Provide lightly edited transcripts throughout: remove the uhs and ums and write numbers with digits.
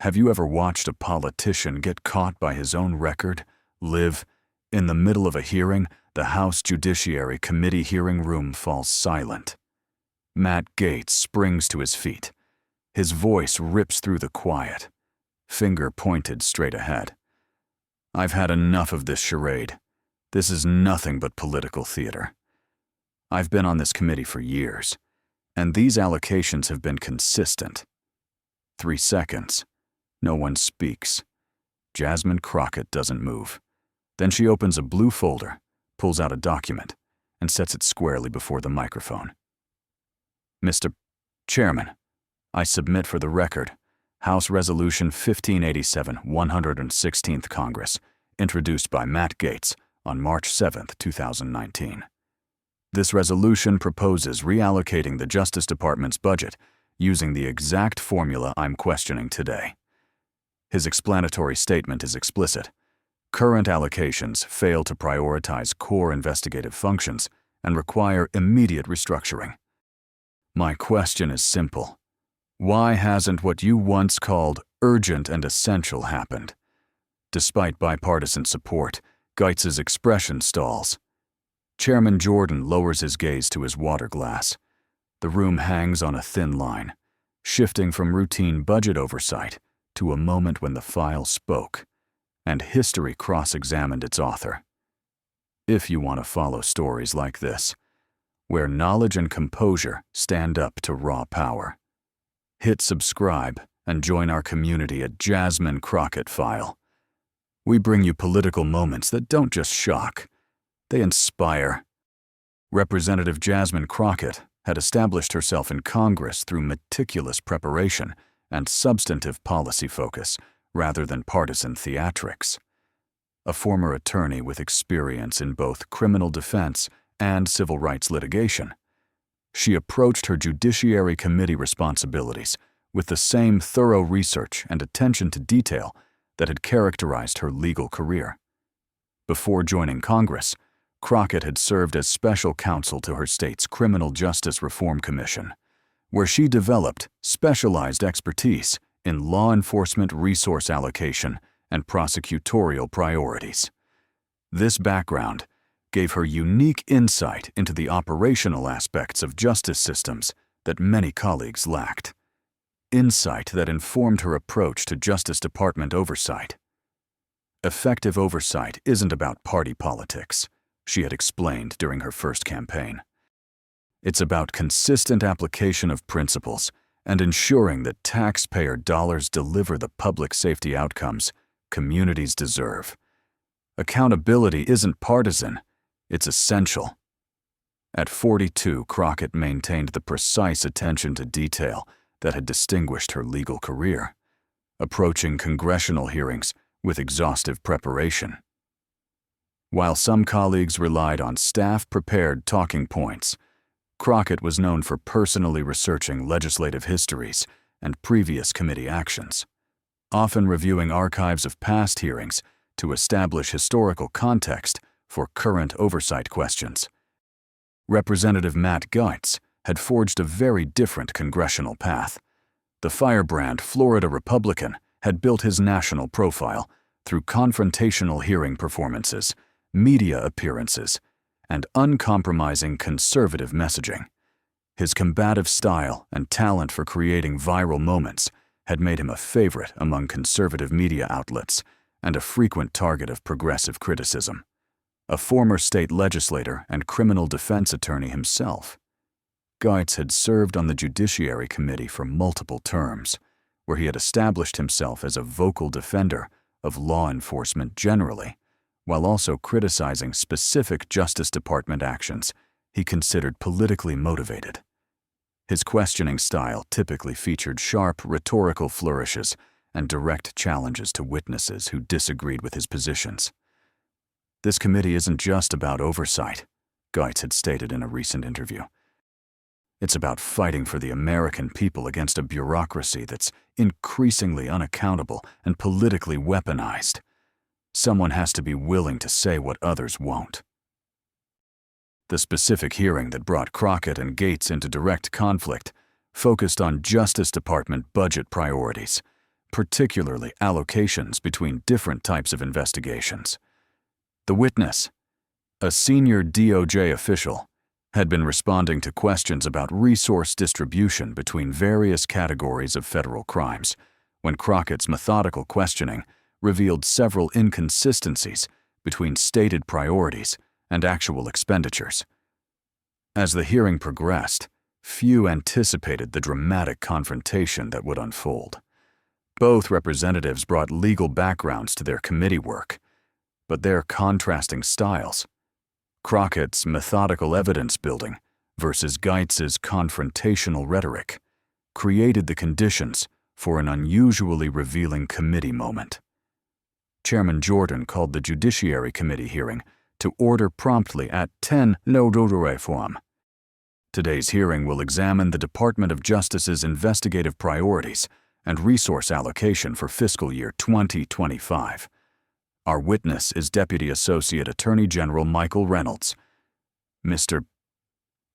Have you ever watched a politician get caught by his own record? In the middle of a hearing, the House Judiciary Committee hearing room falls silent. Matt Gaetz springs to his feet. His voice rips through the quiet, finger pointed straight ahead. I've had enough of this charade. This is nothing but political theater. I've been on this committee for years, and these allocations have been consistent. 3 seconds. No one speaks. Jasmine Crockett doesn't move. Then she opens a blue folder, pulls out a document, and sets it squarely before the microphone. Mr. Chairman, I submit for the record House Resolution 1587, 116th Congress, introduced by Matt Gaetz on March 7, 2019. This resolution proposes reallocating the Justice Department's budget using the exact formula I'm questioning today. His explanatory statement is explicit. Current allocations fail to prioritize core investigative functions and require immediate restructuring. My question is simple. Why hasn't what you once called urgent and essential happened? Despite bipartisan support, Gaetz's expression stalls. Chairman Jordan lowers his gaze to his water glass. The room hangs on a thin line, shifting from routine budget oversight to a moment when the file spoke, and history cross-examined its author. If you want to follow stories like this, where knowledge and composure stand up to raw power, hit subscribe and join our community at Jasmine Crockett File. We bring you political moments that don't just shock, they inspire. Representative Jasmine Crockett had established herself in Congress through meticulous preparation and substantive policy focus rather than partisan theatrics. A former attorney with experience in both criminal defense and civil rights litigation, she approached her Judiciary Committee responsibilities with the same thorough research and attention to detail that had characterized her legal career. Before joining Congress, Crockett had served as special counsel to her state's Criminal Justice Reform Commission, where she developed specialized expertise in law enforcement resource allocation and prosecutorial priorities. This background gave her unique insight into the operational aspects of justice systems that many colleagues lacked. Insight that informed her approach to Justice Department oversight. Effective oversight isn't about party politics, she had explained during her first campaign. It's about consistent application of principles and ensuring that taxpayer dollars deliver the public safety outcomes communities deserve. Accountability isn't partisan, it's essential. At 42, Crockett maintained the precise attention to detail that had distinguished her legal career, approaching congressional hearings with exhaustive preparation. While some colleagues relied on staff-prepared talking points, Crockett was known for personally researching legislative histories and previous committee actions, often reviewing archives of past hearings to establish historical context for current oversight questions. Representative Matt Gaetz had forged a very different congressional path. The firebrand Florida Republican had built his national profile through confrontational hearing performances, media appearances, and uncompromising conservative messaging. His combative style and talent for creating viral moments had made him a favorite among conservative media outlets and a frequent target of progressive criticism. A former state legislator and criminal defense attorney himself, Gaetz had served on the Judiciary Committee for multiple terms, where he had established himself as a vocal defender of law enforcement generally, while also criticizing specific Justice Department actions he considered politically motivated. His questioning style typically featured sharp rhetorical flourishes and direct challenges to witnesses who disagreed with his positions. This committee isn't just about oversight, Gaetz had stated in a recent interview. It's about fighting for the American people against a bureaucracy that's increasingly unaccountable and politically weaponized. Someone has to be willing to say what others won't. The specific hearing that brought Crockett and Gaetz into direct conflict focused on Justice Department budget priorities, particularly allocations between different types of investigations. The witness, a senior DOJ official, had been responding to questions about resource distribution between various categories of federal crimes, when Crockett's methodical questioning revealed several inconsistencies between stated priorities and actual expenditures. As the hearing progressed, few anticipated the dramatic confrontation that would unfold. Both representatives brought legal backgrounds to their committee work, but their contrasting styles, Crockett's methodical evidence-building versus Gaetz's confrontational rhetoric, created the conditions for an unusually revealing committee moment. Chairman Jordan called the Judiciary Committee hearing to order promptly at 10 Nododore Forum. Today's hearing will examine the Department of Justice's investigative priorities and resource allocation for fiscal year 2025. Our witness is Deputy Associate Attorney General Michael Reynolds. Mr.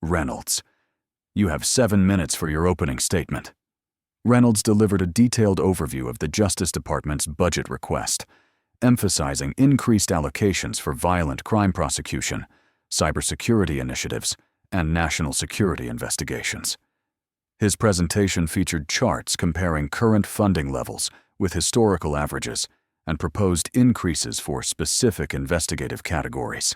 Reynolds, you have 7 minutes for your opening statement. Reynolds delivered a detailed overview of the Justice Department's budget request, emphasizing increased allocations for violent crime prosecution, cybersecurity initiatives, and national security investigations. His presentation featured charts comparing current funding levels with historical averages and proposed increases for specific investigative categories.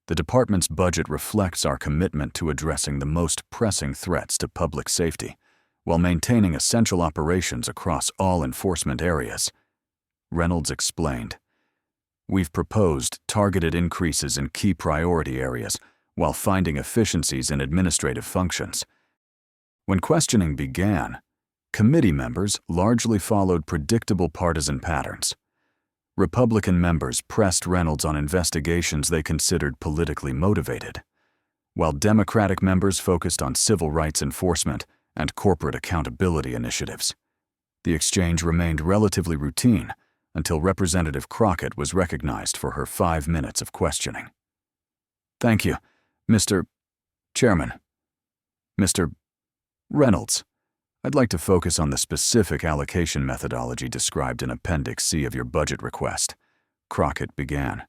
The department's budget reflects our commitment to addressing the most pressing threats to public safety, while maintaining essential operations across all enforcement areas. Reynolds explained, "We've proposed targeted increases in key priority areas while finding efficiencies in administrative functions." When questioning began, committee members largely followed predictable partisan patterns. Republican members pressed Reynolds on investigations they considered politically motivated, while Democratic members focused on civil rights enforcement and corporate accountability initiatives. The exchange remained relatively routine until Representative Crockett was recognized for her 5 minutes of questioning. "Thank you, Mr. Chairman. Mr. Reynolds, I'd like to focus on the specific allocation methodology described in Appendix C of your budget request," Crockett began,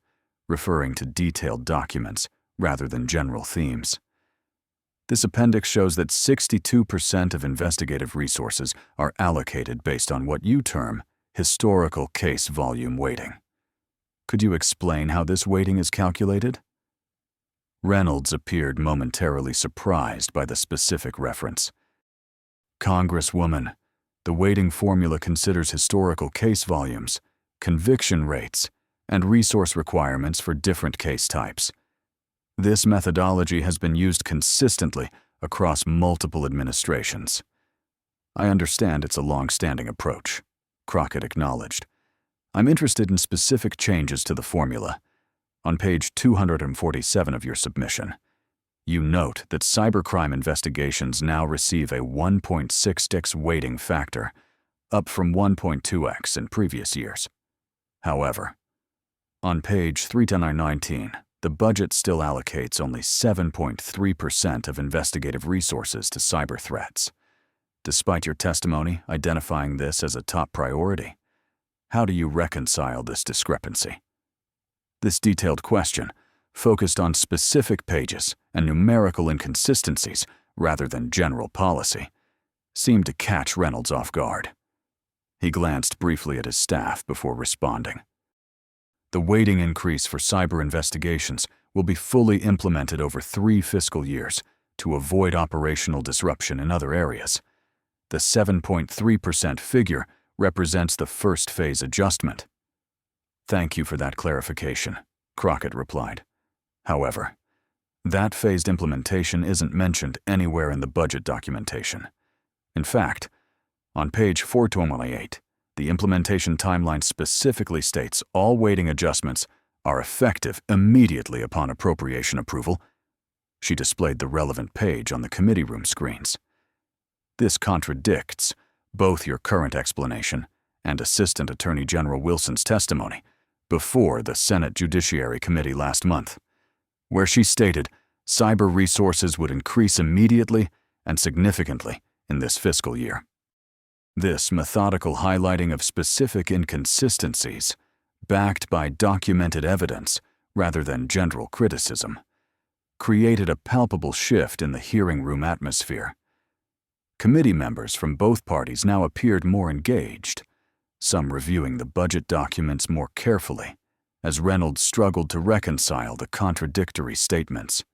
referring to detailed documents rather than general themes. "This appendix shows that 62% of investigative resources are allocated based on what you term historical case volume weighting. Could you explain how this weighting is calculated?" Reynolds appeared momentarily surprised by the specific reference. "Congresswoman, the weighting formula considers historical case volumes, conviction rates, and resource requirements for different case types. This methodology has been used consistently across multiple administrations." "I understand it's a long-standing approach," Crockett acknowledged. "I'm interested in specific changes to the formula. On page 247 of your submission, you note that cybercrime investigations now receive a 1.66 weighting factor, up from 1.2x in previous years. However, on page 319, the budget still allocates only 7.3% of investigative resources to cyber threats. Despite your testimony identifying this as a top priority, how do you reconcile this discrepancy?" This detailed question focused on specific pages and numerical inconsistencies rather than general policy, seemed to catch Reynolds off guard. He glanced briefly at his staff before responding. "The weighting increase for cyber investigations will be fully implemented over 3 fiscal years to avoid operational disruption in other areas. The 7.3% figure represents the first phase adjustment." "Thank you for that clarification," Crockett replied. "However, that phased implementation isn't mentioned anywhere in the budget documentation. In fact, on page 428, the implementation timeline specifically states all weighting adjustments are effective immediately upon appropriation approval." She displayed the relevant page on the committee room screens. "This contradicts both your current explanation and Assistant Attorney General Wilson's testimony before the Senate Judiciary Committee last month, where she stated cyber resources would increase immediately and significantly in this fiscal year." This methodical highlighting of specific inconsistencies, backed by documented evidence rather than general criticism, created a palpable shift in the hearing room atmosphere. Committee members from both parties now appeared more engaged, some reviewing the budget documents more carefully, as Reynolds struggled to reconcile the contradictory statements.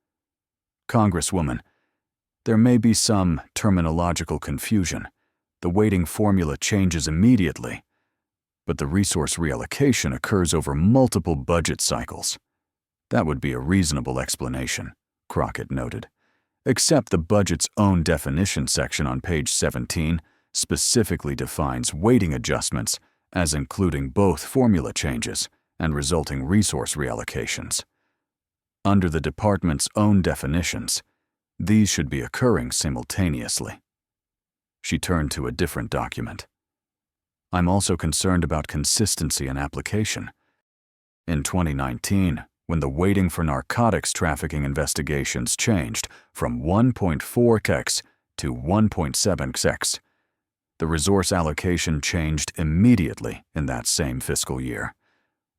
"Congresswoman, there may be some terminological confusion. The weighting formula changes immediately, but the resource reallocation occurs over multiple budget cycles. That would be a reasonable explanation," Crockett noted. "Except the budget's own definition section on page 17 specifically defines weighting adjustments as including both formula changes and resulting resource reallocations. Under the department's own definitions, these should be occurring simultaneously." She turned to a different document. "I'm also concerned about consistency in application. In 2019, when the weighting for narcotics trafficking investigations changed from 1.4x to 1.7x, the resource allocation changed immediately in that same fiscal year,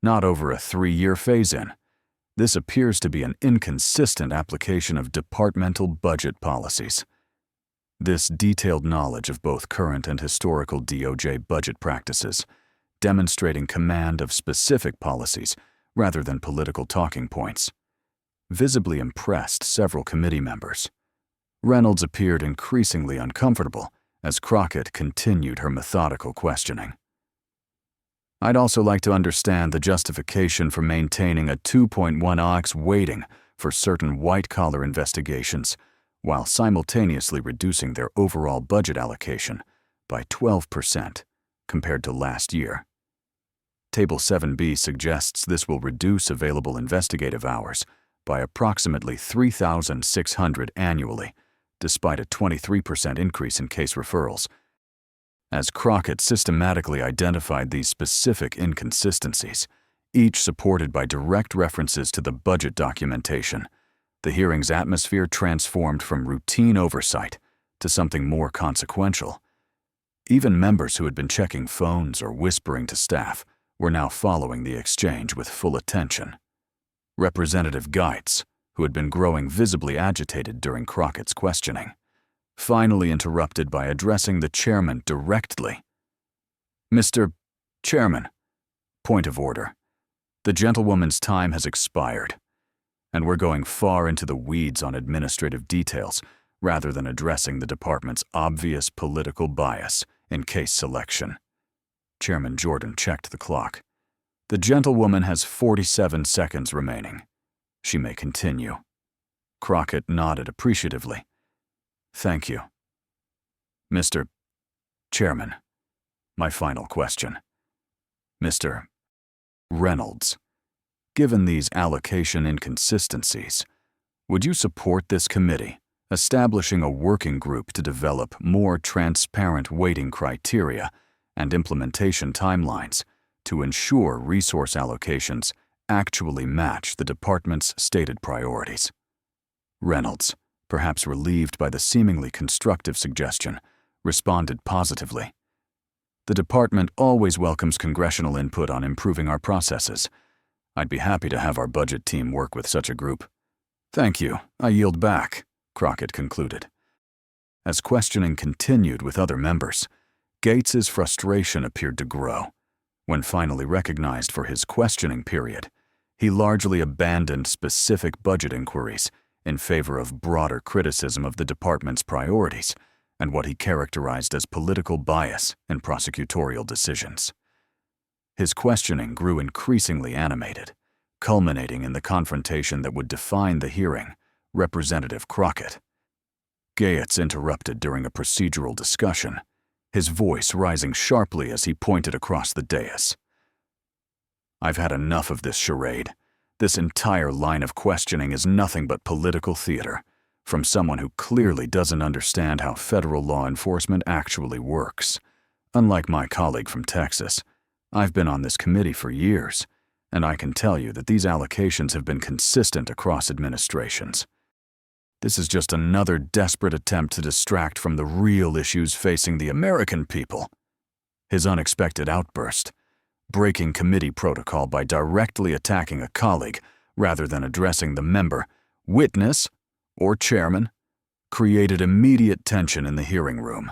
not over a 3-year phase-in. This appears to be an inconsistent application of departmental budget policies." This detailed knowledge of both current and historical DOJ budget practices, demonstrating command of specific policies rather than political talking points, visibly impressed several committee members. Reynolds appeared increasingly uncomfortable as Crockett continued her methodical questioning. "I'd also like to understand the justification for maintaining a 2.1x weighting for certain white-collar investigations while simultaneously reducing their overall budget allocation by 12% compared to last year. Table 7B suggests this will reduce available investigative hours by approximately 3,600 annually, despite a 23% increase in case referrals." As Crockett systematically identified these specific inconsistencies, each supported by direct references to the budget documentation, the hearing's atmosphere transformed from routine oversight to something more consequential. Even members who had been checking phones or whispering to staff were now following the exchange with full attention. Representative Gaetz, who had been growing visibly agitated during Crockett's questioning, finally interrupted by addressing the chairman directly. "Mr. Chairman, point of order. The gentlewoman's time has expired, and we're going far into the weeds on administrative details rather than addressing the department's obvious political bias in case selection." Chairman Jordan checked the clock. "The gentlewoman has 47 seconds remaining. She may continue." Crockett nodded appreciatively. "Thank you. Mr. Chairman, my final question. Mr. Reynolds, given these allocation inconsistencies, would you support this committee establishing a working group to develop more transparent weighting criteria and implementation timelines to ensure resource allocations actually match the department's stated priorities?" Reynolds, perhaps relieved by the seemingly constructive suggestion, responded positively. "The department always welcomes congressional input on improving our processes. I'd be happy to have our budget team work with such a group." "Thank you. I yield back," Crockett concluded. As questioning continued with other members, Gaetz's frustration appeared to grow. When finally recognized for his questioning period, he largely abandoned specific budget inquiries in favor of broader criticism of the department's priorities and what he characterized as political bias in prosecutorial decisions. His questioning grew increasingly animated, culminating in the confrontation that would define the hearing, Representative Crockett. Gaetz interrupted during a procedural discussion, his voice rising sharply as he pointed across the dais. "I've had enough of this charade. This entire line of questioning is nothing but political theater, from someone who clearly doesn't understand how federal law enforcement actually works. Unlike my colleague from Texas, I've been on this committee for years, and I can tell you that these allocations have been consistent across administrations. This is just another desperate attempt to distract from the real issues facing the American people. His unexpected outburst, breaking committee protocol by directly attacking a colleague rather than addressing the member, witness, or chairman, created immediate tension in the hearing room.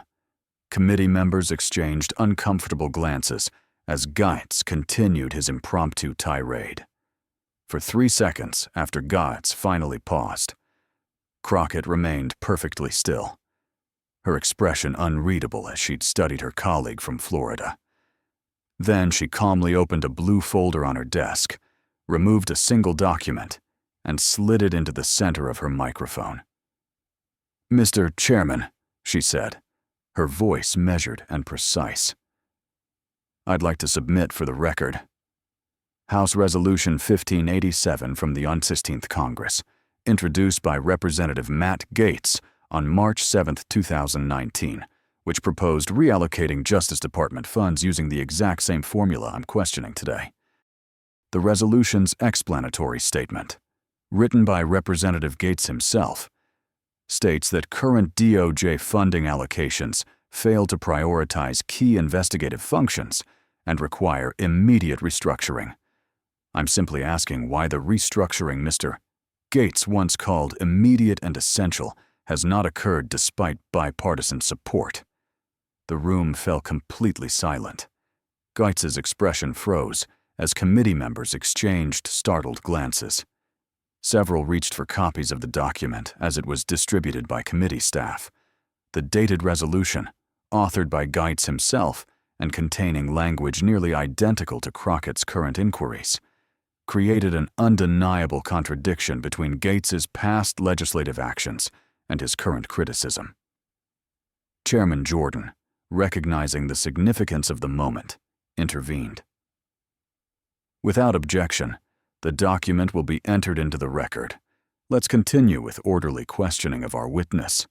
Committee members exchanged uncomfortable glances as Gaetz continued his impromptu tirade. For 3 seconds after Gaetz finally paused, Crockett remained perfectly still, her expression unreadable as she'd studied her colleague from Florida. Then she calmly opened a blue folder on her desk, removed a single document, and slid it into the center of her microphone. "Mr. Chairman," she said, her voice measured and precise, "I'd like to submit for the record House Resolution 1587 from the 16th Congress, introduced by Representative Matt Gaetz on March 7, 2019, which proposed reallocating Justice Department funds using the exact same formula I'm questioning today. The resolution's explanatory statement, written by Representative Gaetz himself, states that current DOJ funding allocations fail to prioritize key investigative functions and require immediate restructuring. I'm simply asking why the restructuring Mr. Gaetz once called immediate and essential has not occurred despite bipartisan support." The room fell completely silent. Gaetz's expression froze as committee members exchanged startled glances. Several reached for copies of the document as it was distributed by committee staff. The dated resolution, authored by Gaetz himself and containing language nearly identical to Crockett's current inquiries, created an undeniable contradiction between Gaetz's past legislative actions and his current criticism. Chairman Jordan, recognizing the significance of the moment, intervened. "Without objection, the document will be entered into the record. Let's continue with orderly questioning of our witness."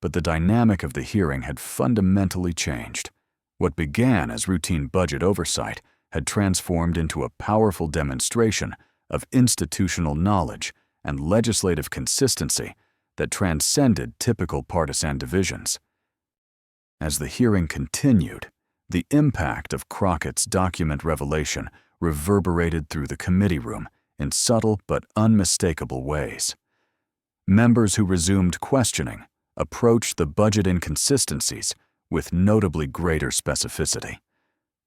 But the dynamic of the hearing had fundamentally changed. What began as routine budget oversight had transformed into a powerful demonstration of institutional knowledge and legislative consistency that transcended typical partisan divisions. As the hearing continued, the impact of Crockett's document revelation reverberated through the committee room in subtle but unmistakable ways. Members who resumed questioning approached the budget inconsistencies with notably greater specificity,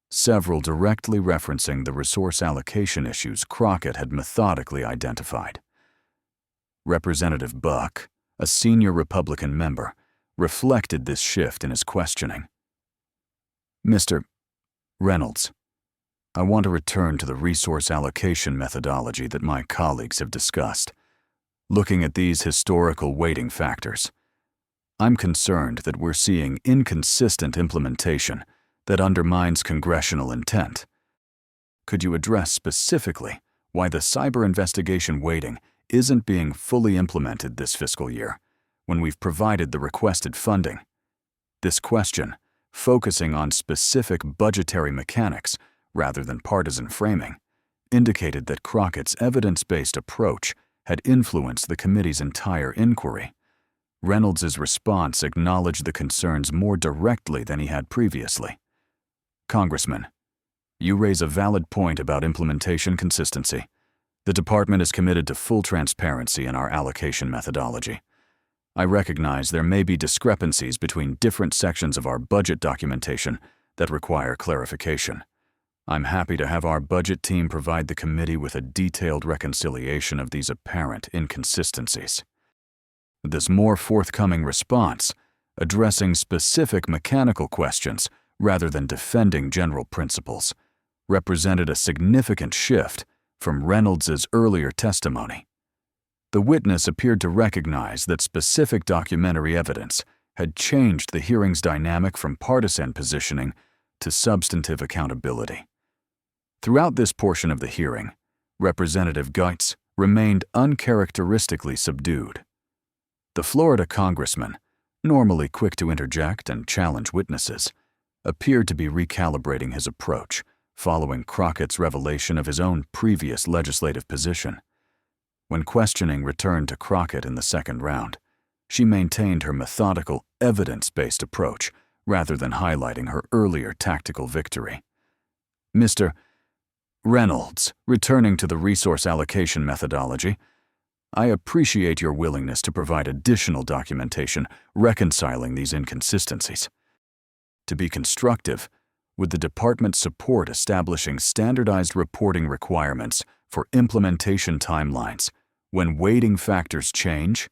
several directly referencing the resource allocation issues Crockett had methodically identified. Representative Buck, a senior Republican member, reflected this shift in his questioning. "Mr. Reynolds, I want to return to the resource allocation methodology that my colleagues have discussed. Looking at these historical weighting factors, I'm concerned that we're seeing inconsistent implementation that undermines congressional intent. Could you address specifically why the cyber investigation weighting isn't being fully implemented this fiscal year when we've provided the requested funding? This question, focusing on specific budgetary mechanics rather than partisan framing, indicated that Crockett's evidence-based approach had influenced the committee's entire inquiry. Reynolds's response acknowledged the concerns more directly than he had previously. "Congressman, you raise a valid point about implementation consistency. The department is committed to full transparency in our allocation methodology. I recognize there may be discrepancies between different sections of our budget documentation that require clarification. I'm happy to have our budget team provide the committee with a detailed reconciliation of these apparent inconsistencies." This more forthcoming response, addressing specific mechanical questions rather than defending general principles, represented a significant shift from Reynolds's earlier testimony. The witness appeared to recognize that specific documentary evidence had changed the hearing's dynamic from partisan positioning to substantive accountability. Throughout this portion of the hearing, Representative Gaetz remained uncharacteristically subdued. The Florida congressman, normally quick to interject and challenge witnesses, appeared to be recalibrating his approach following Crockett's revelation of his own previous legislative position. When questioning returned to Crockett in the second round, she maintained her methodical, evidence-based approach rather than highlighting her earlier tactical victory. Mr. Reynolds, returning to the resource allocation methodology, I appreciate your willingness to provide additional documentation reconciling these inconsistencies. To be constructive, would the department support establishing standardized reporting requirements for implementation timelines when weighting factors change?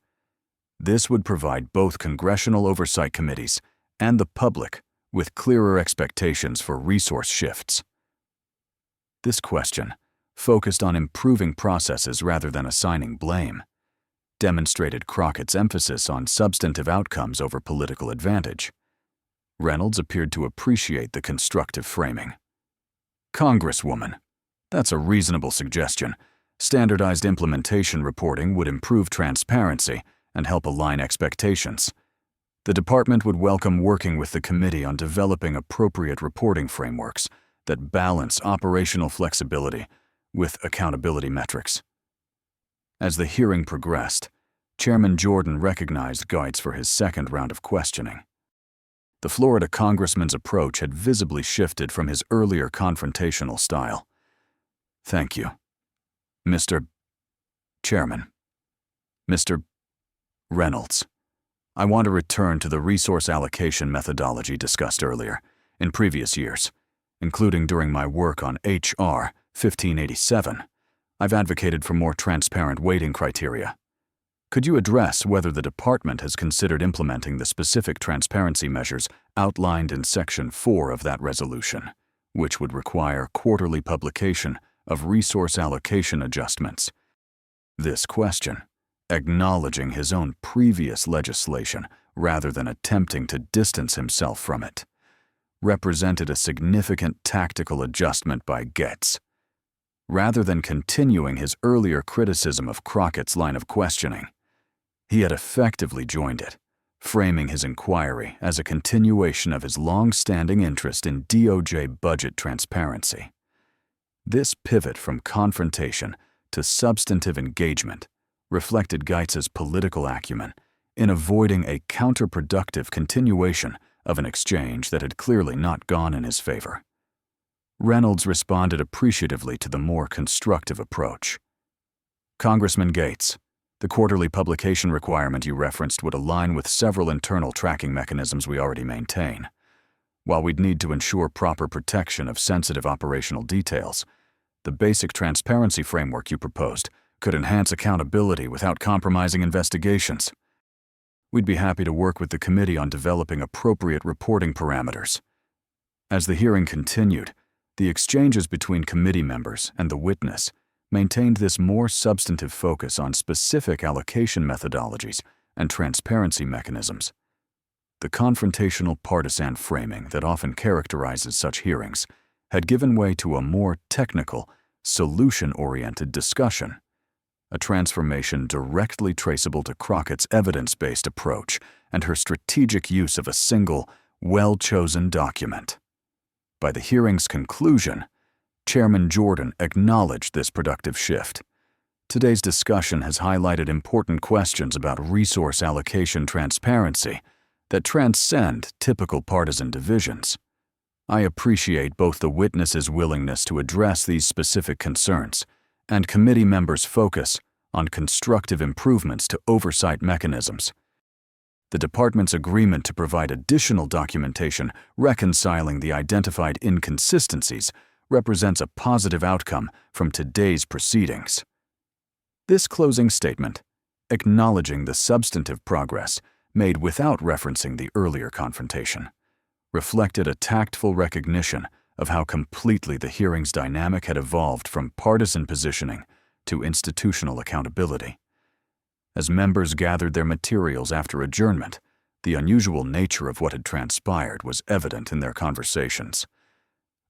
This would provide both congressional oversight committees and the public with clearer expectations for resource shifts. This question, focused on improving processes rather than assigning blame, demonstrated Crockett's emphasis on substantive outcomes over political advantage. Reynolds appeared to appreciate the constructive framing. Congresswoman, that's a reasonable suggestion. Standardized implementation reporting would improve transparency and help align expectations. The department would welcome working with the committee on developing appropriate reporting frameworks that balance operational flexibility with accountability metrics. As the hearing progressed, Chairman Jordan recognized Gaetz for his second round of questioning. The Florida congressman's approach had visibly shifted from his earlier confrontational style. Thank you, Mr. Chairman. Mr. Reynolds, I want to return to the resource allocation methodology discussed earlier in previous years, including during my work on H.R. 1587. I've advocated for more transparent weighting criteria. Could you address whether the department has considered implementing the specific transparency measures outlined in Section 4 of that resolution, which would require quarterly publication of resource allocation adjustments? This question, acknowledging his own previous legislation rather than attempting to distance himself from it, represented a significant tactical adjustment by Gaetz. Rather than continuing his earlier criticism of Crockett's line of questioning, he had effectively joined it, framing his inquiry as a continuation of his long-standing interest in DOJ budget transparency. This pivot from confrontation to substantive engagement reflected Gaetz's political acumen in avoiding a counterproductive continuation of an exchange that had clearly not gone in his favor. Reynolds responded appreciatively to the more constructive approach. Congressman Gaetz, the quarterly publication requirement you referenced would align with several internal tracking mechanisms we already maintain. While we'd need to ensure proper protection of sensitive operational details, the basic transparency framework you proposed could enhance accountability without compromising investigations. We'd be happy to work with the committee on developing appropriate reporting parameters. As the hearing continued, the exchanges between committee members and the witness maintained this more substantive focus on specific allocation methodologies and transparency mechanisms. The confrontational partisan framing that often characterizes such hearings had given way to a more technical, solution-oriented discussion, a transformation directly traceable to Crockett's evidence-based approach and her strategic use of a single, well-chosen document. By the hearing's conclusion, Chairman Jordan acknowledged this productive shift. Today's discussion has highlighted important questions about resource allocation transparency that transcend typical partisan divisions. I appreciate both the witness's willingness to address these specific concerns and committee members' focus on constructive improvements to oversight mechanisms. The department's agreement to provide additional documentation reconciling the identified inconsistencies represents a positive outcome from today's proceedings. This closing statement, acknowledging the substantive progress made without referencing the earlier confrontation, reflected a tactful recognition of how completely the hearing's dynamic had evolved from partisan positioning to institutional accountability. As members gathered their materials after adjournment, the unusual nature of what had transpired was evident in their conversations.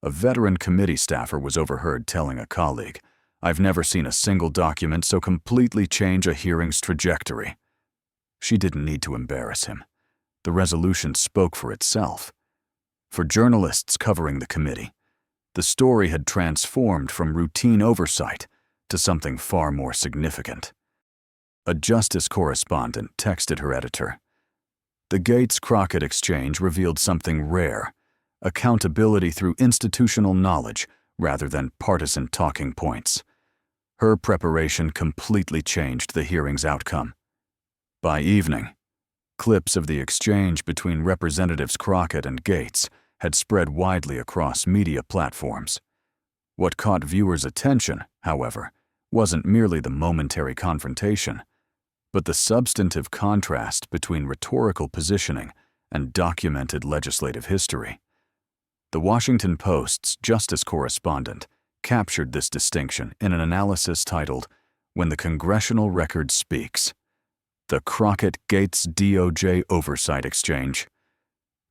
A veteran committee staffer was overheard telling a colleague, "I've never seen a single document so completely change a hearing's trajectory." She didn't need to embarrass him. The resolution spoke for itself. For journalists covering the committee, the story had transformed from routine oversight to something far more significant. A justice correspondent texted her editor. The Gaetz-Crockett exchange revealed something rare: accountability through institutional knowledge rather than partisan talking points. Her preparation completely changed the hearing's outcome. By evening, clips of the exchange between Representatives Crockett and Gaetz had spread widely across media platforms. What caught viewers' attention, however, wasn't merely the momentary confrontation, but the substantive contrast between rhetorical positioning and documented legislative history. The Washington Post's justice correspondent captured this distinction in an analysis titled, "When the Congressional Record Speaks: The Crockett-Gaetz DOJ Oversight Exchange."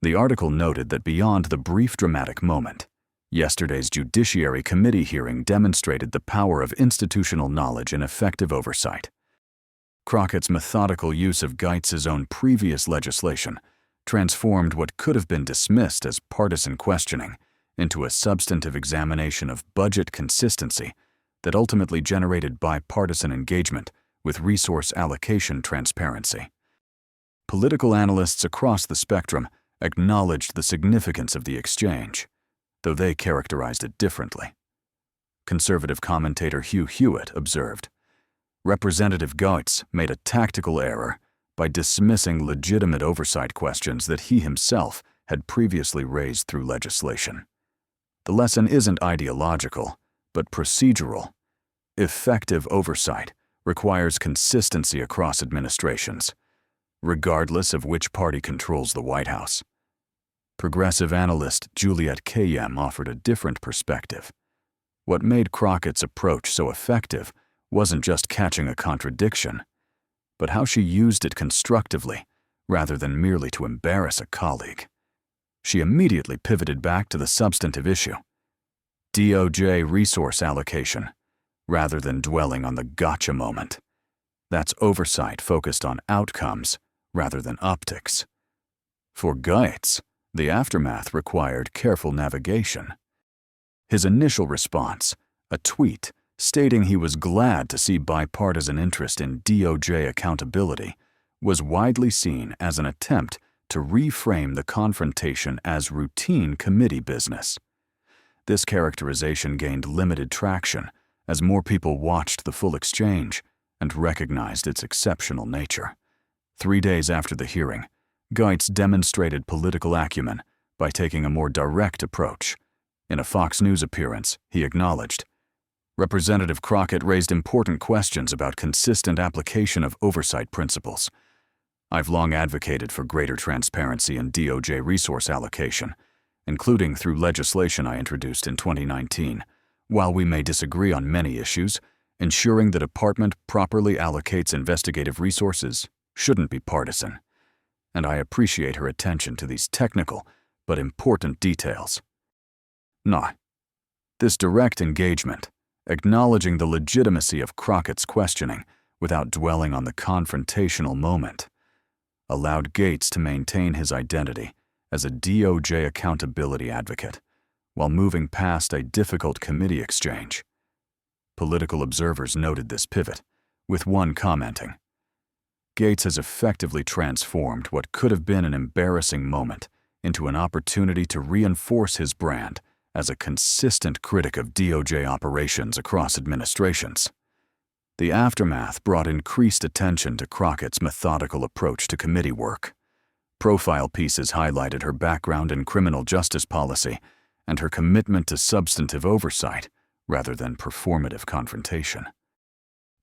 The article noted that beyond the brief dramatic moment, yesterday's Judiciary Committee hearing demonstrated the power of institutional knowledge and effective oversight. Crockett's methodical use of Gaetz's own previous legislation transformed what could have been dismissed as partisan questioning into a substantive examination of budget consistency that ultimately generated bipartisan engagement with resource allocation transparency. Political analysts across the spectrum acknowledged the significance of the exchange, though they characterized it differently. Conservative commentator Hugh Hewitt observed, Representative Gaetz made a tactical error by dismissing legitimate oversight questions that he himself had previously raised through legislation. The lesson isn't ideological, but procedural. Effective oversight requires consistency across administrations, regardless of which party controls the White House. Progressive analyst Juliette Kayyem offered a different perspective. What made Crockett's approach so effective wasn't just catching a contradiction, but how she used it constructively rather than merely to embarrass a colleague. She immediately pivoted back to the substantive issue: DOJ resource allocation, rather than dwelling on the gotcha moment. That's oversight focused on outcomes rather than optics. For Gaetz, the aftermath required careful navigation. His initial response, a tweet stating he was glad to see bipartisan interest in DOJ accountability, was widely seen as an attempt to reframe the confrontation as routine committee business. This characterization gained limited traction as more people watched the full exchange and recognized its exceptional nature. 3 days after the hearing, Gaetz demonstrated political acumen by taking a more direct approach. In a Fox News appearance, he acknowledged, Representative Crockett raised important questions about consistent application of oversight principles. I've long advocated for greater transparency in DOJ resource allocation, including through legislation I introduced in 2019. While we may disagree on many issues, ensuring the department properly allocates investigative resources shouldn't be partisan, and I appreciate her attention to these technical but important details. This direct engagement, acknowledging the legitimacy of Crockett's questioning without dwelling on the confrontational moment, allowed Gaetz to maintain his identity as a DOJ accountability advocate while moving past a difficult committee exchange. Political observers noted this pivot, with one commenting, Gaetz has effectively transformed what could have been an embarrassing moment into an opportunity to reinforce his brand as a consistent critic of DOJ operations across administrations. The aftermath brought increased attention to Crockett's methodical approach to committee work. Profile pieces highlighted her background in criminal justice policy and her commitment to substantive oversight rather than performative confrontation.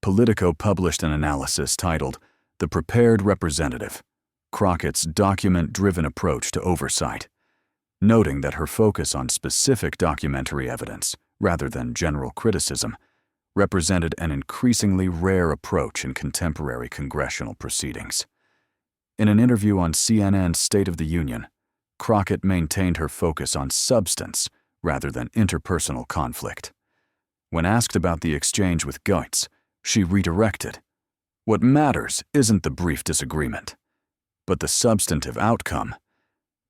Politico published an analysis titled The Prepared Representative: Crockett's Document-Driven Approach to Oversight, noting that her focus on specific documentary evidence rather than general criticism represented an increasingly rare approach in contemporary congressional proceedings. In an interview on CNN's State of the Union, Crockett maintained her focus on substance rather than interpersonal conflict. When asked about the exchange with Gaetz, she redirected, "What matters isn't the brief disagreement, but the substantive outcome.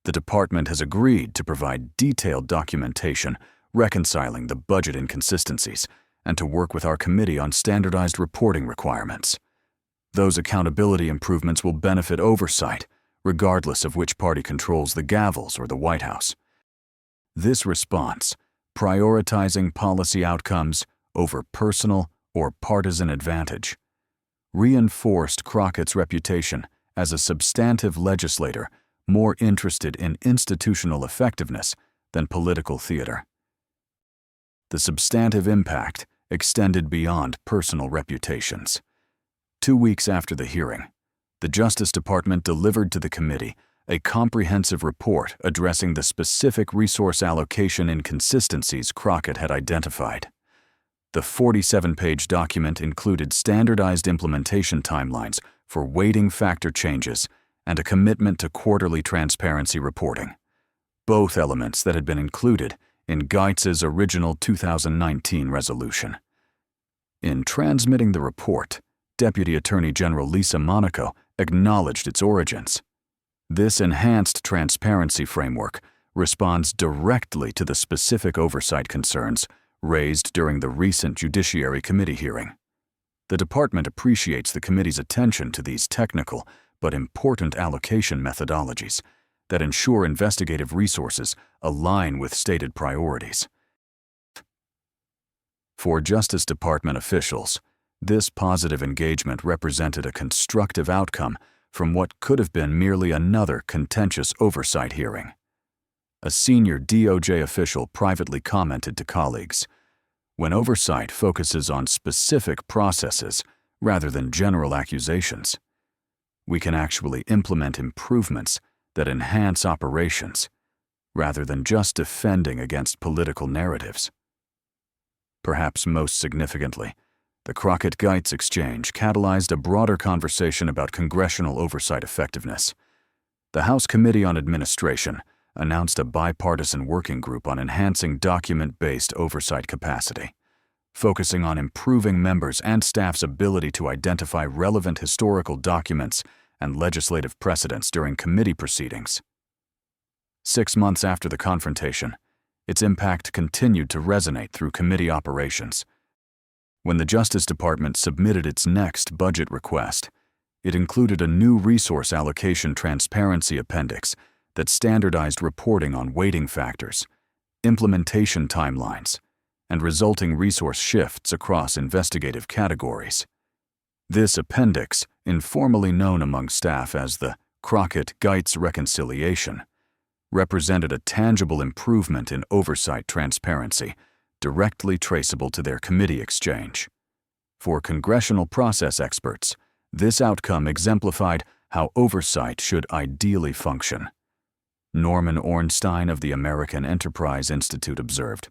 The department has agreed to provide detailed documentation reconciling the budget inconsistencies and to work with our committee on standardized reporting requirements. Those accountability improvements will benefit oversight, regardless of which party controls the gavels or the White House. This response, prioritizing policy outcomes over personal or partisan advantage, reinforced Crockett's reputation as a substantive legislator more interested in institutional effectiveness than political theater. The substantive impact extended beyond personal reputations. 2 weeks after the hearing, the Justice Department delivered to the committee a comprehensive report addressing the specific resource allocation inconsistencies Crockett had identified. The 47-page document included standardized implementation timelines for weighting factor changes and a commitment to quarterly transparency reporting, both elements that had been included in Gaetz's original 2019 resolution. In transmitting the report, Deputy Attorney General Lisa Monaco acknowledged its origins. This enhanced transparency framework responds directly to the specific oversight concerns raised during the recent Judiciary Committee hearing. The department appreciates the committee's attention to these technical but important allocation methodologies that ensure investigative resources align with stated priorities. For Justice Department officials, this positive engagement represented a constructive outcome from what could have been merely another contentious oversight hearing. A senior DOJ official privately commented to colleagues, "When oversight focuses on specific processes rather than general accusations, we can actually implement improvements that enhance operations rather than just defending against political narratives." Perhaps most significantly, the Crockett-Gaetz exchange catalyzed a broader conversation about congressional oversight effectiveness. The House Committee on Administration announced a bipartisan working group on enhancing document-based oversight capacity, focusing on improving members' and staff's ability to identify relevant historical documents and legislative precedents during committee proceedings. 6 months after the confrontation, its impact continued to resonate through committee operations. When the Justice Department submitted its next budget request, it included a new resource allocation transparency appendix that standardized reporting on weighting factors, implementation timelines, and resulting resource shifts across investigative categories. This appendix, informally known among staff as the Crockett-Gaetz reconciliation, represented a tangible improvement in oversight transparency, directly traceable to their committee exchange. For congressional process experts, this outcome exemplified how oversight should ideally function. Norman Ornstein of the American Enterprise Institute observed,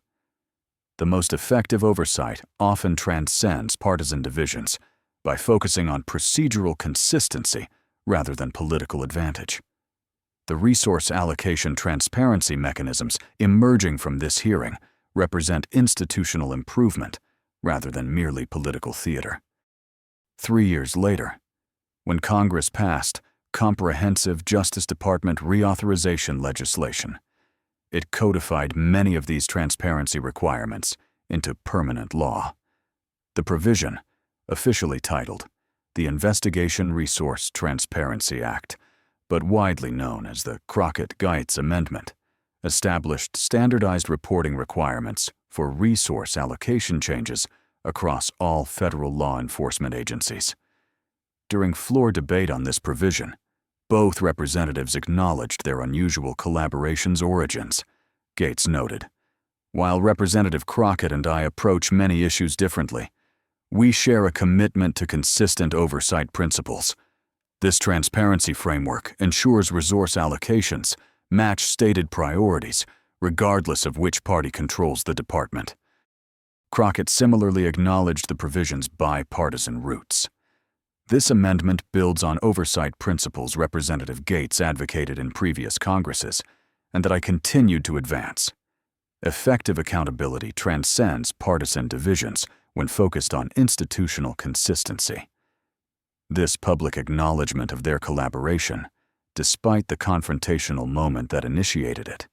"The most effective oversight often transcends partisan divisions by focusing on procedural consistency rather than political advantage." The resource allocation transparency mechanisms emerging from this hearing represent institutional improvement rather than merely political theater. 3 years later, when Congress passed comprehensive Justice Department reauthorization legislation, it codified many of these transparency requirements into permanent law. The provision, officially titled the Investigation Resource Transparency Act, but widely known as the Crockett-Gaetz Amendment, established standardized reporting requirements for resource allocation changes across all federal law enforcement agencies. During floor debate on this provision, both representatives acknowledged their unusual collaboration's origins. Gaetz noted, "While Representative Crockett and I approach many issues differently, we share a commitment to consistent oversight principles. This transparency framework ensures resource allocations match stated priorities, regardless of which party controls the department." Crockett similarly acknowledged the provision's bipartisan roots. This amendment builds on oversight principles Representative Gaetz advocated in previous Congresses, and that I continued to advance. Effective accountability transcends partisan divisions when focused on institutional consistency. This public acknowledgement of their collaboration, despite the confrontational moment that initiated it,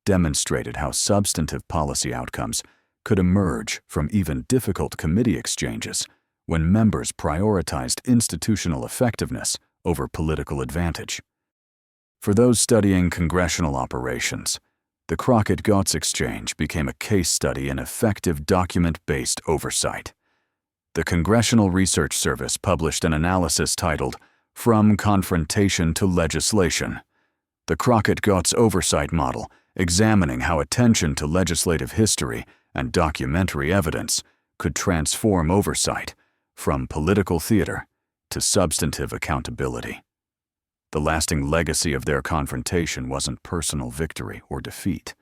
demonstrated how substantive policy outcomes could emerge from even difficult committee exchanges when members prioritized institutional effectiveness over political advantage. For those studying congressional operations, the Crockett-Gaetz exchange became a case study in effective document-based oversight. The Congressional Research Service published an analysis titled "From Confrontation to Legislation," the Crockett-Gaetz oversight model examining how attention to legislative history and documentary evidence could transform oversight from political theater to substantive accountability. The lasting legacy of their confrontation wasn't personal victory or defeat,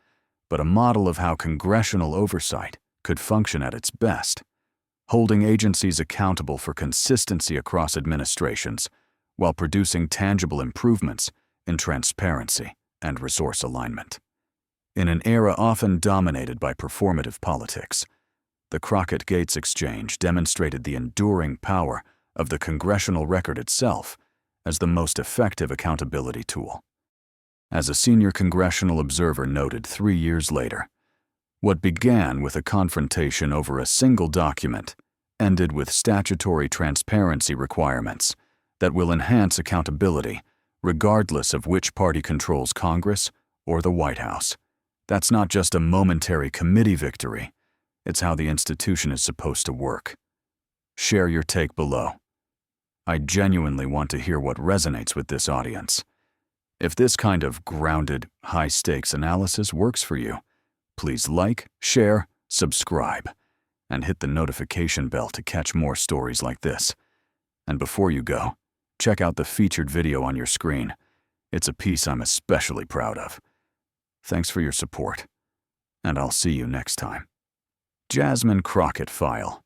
but a model of how congressional oversight could function at its best, holding agencies accountable for consistency across administrations while producing tangible improvements in transparency and resource alignment. In an era often dominated by performative politics, the Crockett-Gaetz exchange demonstrated the enduring power of the congressional record itself as the most effective accountability tool. As a senior congressional observer noted 3 years later, what began with a confrontation over a single document ended with statutory transparency requirements that will enhance accountability regardless of which party controls Congress or the White House. That's not just a momentary committee victory, it's how the institution is supposed to work. Share your take below. I genuinely want to hear what resonates with this audience. If this kind of grounded, high-stakes analysis works for you, please like, share, subscribe, and hit the notification bell to catch more stories like this. And before you go, check out the featured video on your screen. It's a piece I'm especially proud of. Thanks for your support, and I'll see you next time. Jasmine Crockett File.